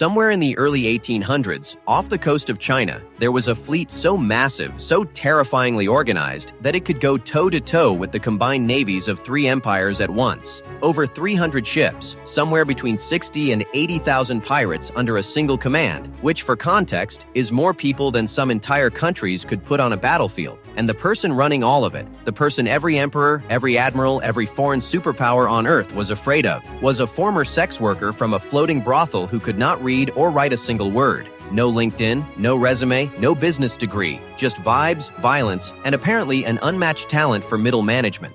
Somewhere in the early 1800s, off the coast of China, there was a fleet so massive, so terrifyingly organized, that it could go toe-to-toe with the combined navies of three empires at once. Over 300 ships, somewhere between 60 and 80,000 pirates under a single command, which, for context, is more people than some entire countries could put on a battlefield. And the person running all of it, the person every emperor, every admiral, every foreign superpower on Earth was afraid of, was a former sex worker from a floating brothel who could not read or write a single word. No LinkedIn, no resume, no business degree, just vibes, violence, and apparently an unmatched talent for middle management.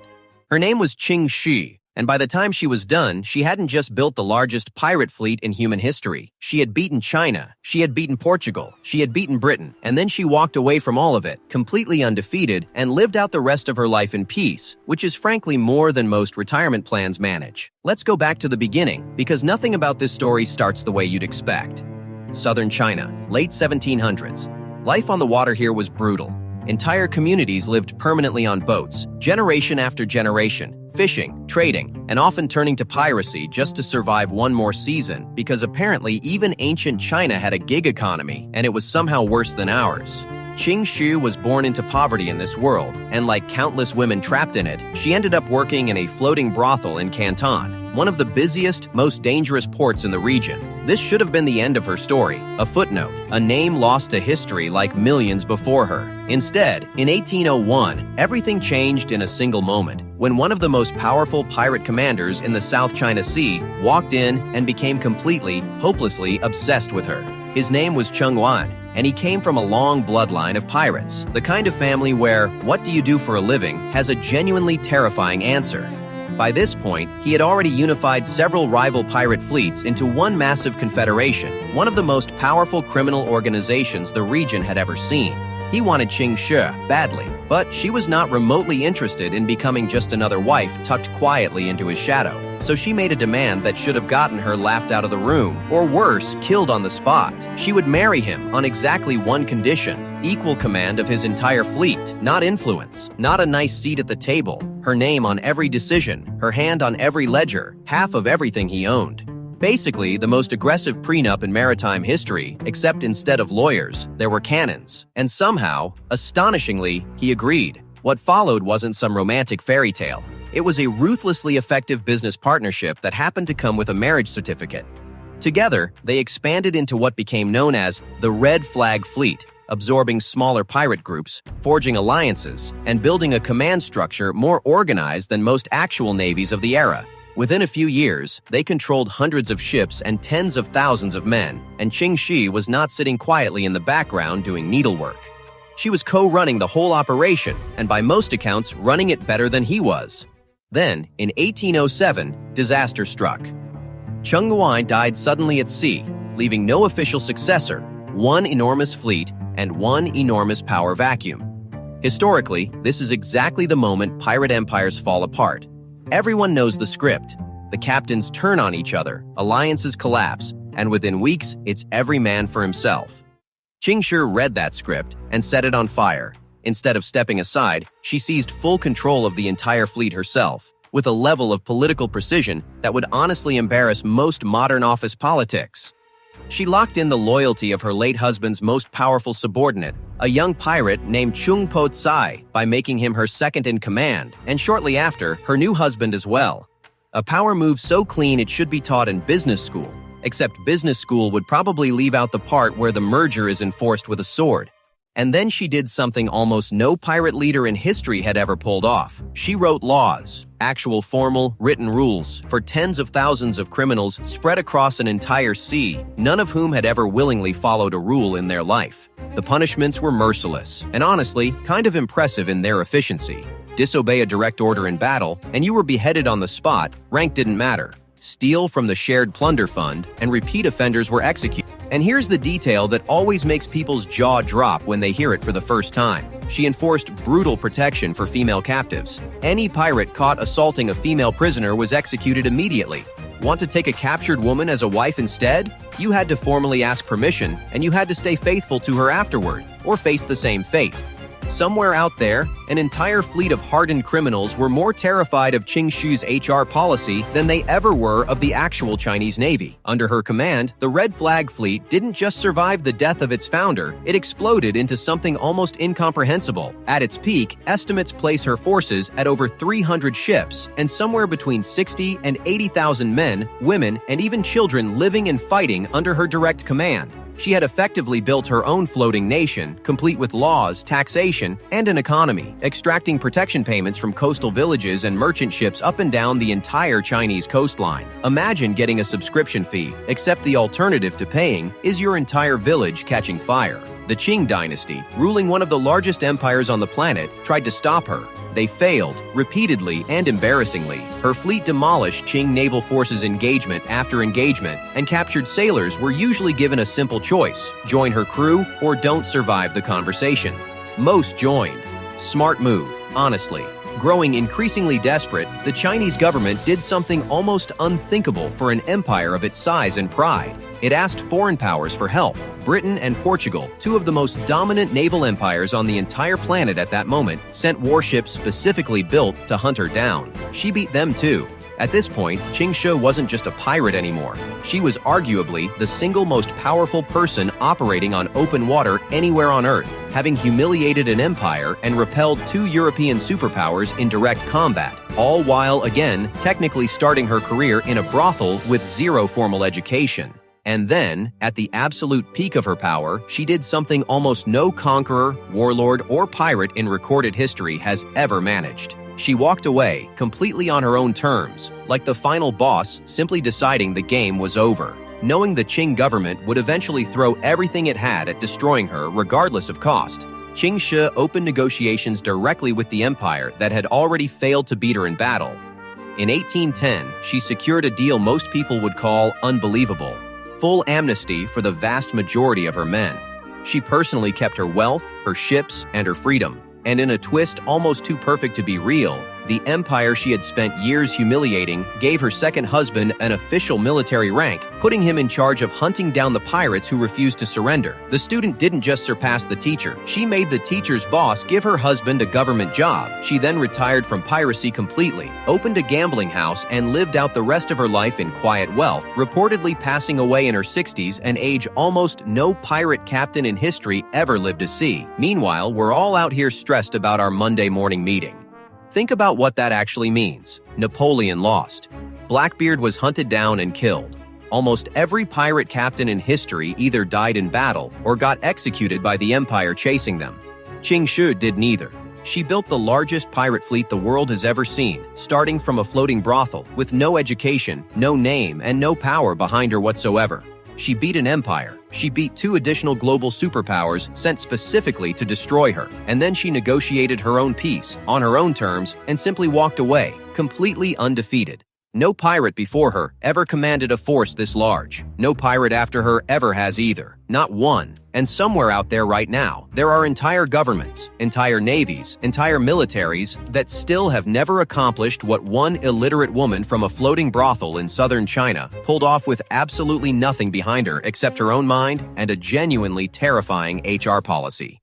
Her name was Ching Shih, and by the time she was done, she hadn't just built the largest pirate fleet in human history. She had beaten China, she had beaten Portugal, she had beaten Britain, and then she walked away from all of it, completely undefeated, and lived out the rest of her life in peace, which is frankly more than most retirement plans manage. Let's go back to the beginning, because nothing about this story starts the way you'd expect. Southern China, late 1700s. Life on the water here was brutal. Entire communities lived permanently on boats, generation after generation, fishing, trading, and often turning to piracy just to survive one more season, because apparently even ancient China had a gig economy, and it was somehow worse than ours. Ching Shih was born into poverty in this world, and like countless women trapped in it, she ended up working in a floating brothel in Canton, one of the busiest, most dangerous ports in the region. This should have been the end of her story, a footnote, a name lost to history like millions before her. Instead, in 1801, everything changed in a single moment, when one of the most powerful pirate commanders in the South China Sea walked in and became completely, hopelessly obsessed with her. His name was Cheng Wan, and he came from a long bloodline of pirates, the kind of family where "what do you do for a living" has a genuinely terrifying answer. By this point, he had already unified several rival pirate fleets into one massive confederation, one of the most powerful criminal organizations the region had ever seen. He wanted Ching Shih badly, but she was not remotely interested in becoming just another wife tucked quietly into his shadow. So she made a demand that should have gotten her laughed out of the room, or worse, killed on the spot. She would marry him on exactly one condition: equal command of his entire fleet, not influence, not a nice seat at the table, her name on every decision, her hand on every ledger, half of everything he owned. Basically, the most aggressive prenup in maritime history, except instead of lawyers, there were cannons. And somehow, astonishingly, he agreed. What followed wasn't some romantic fairy tale. It was a ruthlessly effective business partnership that happened to come with a marriage certificate. Together, they expanded into what became known as the Red Flag Fleet, absorbing smaller pirate groups, forging alliances, and building a command structure more organized than most actual navies of the era. Within a few years, they controlled hundreds of ships and tens of thousands of men, and Ching Shih was not sitting quietly in the background doing needlework. She was co-running the whole operation, and by most accounts, running it better than he was. Then, in 1807, disaster struck. Cheng Wan died suddenly at sea, leaving no official successor, one enormous fleet, and one enormous power vacuum. Historically, this is exactly the moment pirate empires fall apart. Everyone knows the script. The captains turn on each other, alliances collapse, and within weeks, it's every man for himself. Ching Shih read that script and set it on fire. Instead of stepping aside, she seized full control of the entire fleet herself, with a level of political precision that would honestly embarrass most modern office politics. She locked in the loyalty of her late husband's most powerful subordinate, a young pirate named Chung Po Tsai, by making him her second in command, and shortly after, her new husband as well. A power move so clean it should be taught in business school, except business school would probably leave out the part where the merger is enforced with a sword. And then she did something almost no pirate leader in history had ever pulled off. She wrote laws, actual formal, written rules, for tens of thousands of criminals spread across an entire sea, none of whom had ever willingly followed a rule in their life. The punishments were merciless, and honestly, kind of impressive in their efficiency. Disobey a direct order in battle, and you were beheaded on the spot, rank didn't matter. Steal from the shared plunder fund, and repeat offenders were executed. And here's the detail that always makes people's jaw drop when they hear it for the first time. She enforced brutal protection for female captives. Any pirate caught assaulting a female prisoner was executed immediately. Want to take a captured woman as a wife instead? You had to formally ask permission, and you had to stay faithful to her afterward, or face the same fate. Somewhere out there, an entire fleet of hardened criminals were more terrified of Ching Shih's HR policy than they ever were of the actual Chinese Navy. Under her command, the Red Flag Fleet didn't just survive the death of its founder, it exploded into something almost incomprehensible. At its peak, estimates place her forces at over 300 ships, and somewhere between 60 and 80,000 men, women, and even children living and fighting under her direct command. She had effectively built her own floating nation, complete with laws, taxation, and an economy, extracting protection payments from coastal villages and merchant ships up and down the entire Chinese coastline. Imagine getting a subscription fee, except the alternative to paying is your entire village catching fire. The Qing dynasty, ruling one of the largest empires on the planet, tried to stop her. They failed, repeatedly and embarrassingly. Her fleet demolished Qing naval forces engagement after engagement, and captured sailors were usually given a simple choice: join her crew or don't survive the conversation. Most joined. Smart move, honestly. Growing increasingly desperate, the Chinese government did something almost unthinkable for an empire of its size and pride. It asked foreign powers for help. Britain and Portugal, two of the most dominant naval empires on the entire planet at that moment, sent warships specifically built to hunt her down. She beat them too. At this point, Ching Shih wasn't just a pirate anymore. She was arguably the single most powerful person operating on open water anywhere on Earth, having humiliated an empire and repelled two European superpowers in direct combat, all while, again, technically starting her career in a brothel with zero formal education. And then, at the absolute peak of her power, she did something almost no conqueror, warlord, or pirate in recorded history has ever managed. She walked away, completely on her own terms, like the final boss simply deciding the game was over, knowing the Qing government would eventually throw everything it had at destroying her regardless of cost. Ching Shih opened negotiations directly with the empire that had already failed to beat her in battle. In 1810, she secured a deal most people would call unbelievable: full amnesty for the vast majority of her men. She personally kept her wealth, her ships, and her freedom. And in a twist almost too perfect to be real, the empire she had spent years humiliating gave her second husband an official military rank, putting him in charge of hunting down the pirates who refused to surrender. The student didn't just surpass the teacher. She made the teacher's boss give her husband a government job. She then retired from piracy completely, opened a gambling house, and lived out the rest of her life in quiet wealth, reportedly passing away in her 60s, an age almost no pirate captain in history ever lived to see. Meanwhile, we're all out here stressed about our Monday morning meeting. Think about what that actually means. Napoleon lost. Blackbeard was hunted down and killed. Almost every pirate captain in history either died in battle or got executed by the empire chasing them. Ching Shih did neither. She built the largest pirate fleet the world has ever seen, starting from a floating brothel with no education, no name, and no power behind her whatsoever. She beat an empire. She beat two additional global superpowers sent specifically to destroy her. And then she negotiated her own peace, on her own terms, and simply walked away, completely undefeated. No pirate before her ever commanded a force this large. No pirate after her ever has either. Not one. And somewhere out there right now, there are entire governments, entire navies, entire militaries that still have never accomplished what one illiterate woman from a floating brothel in southern China pulled off with absolutely nothing behind her except her own mind and a genuinely terrifying HR policy.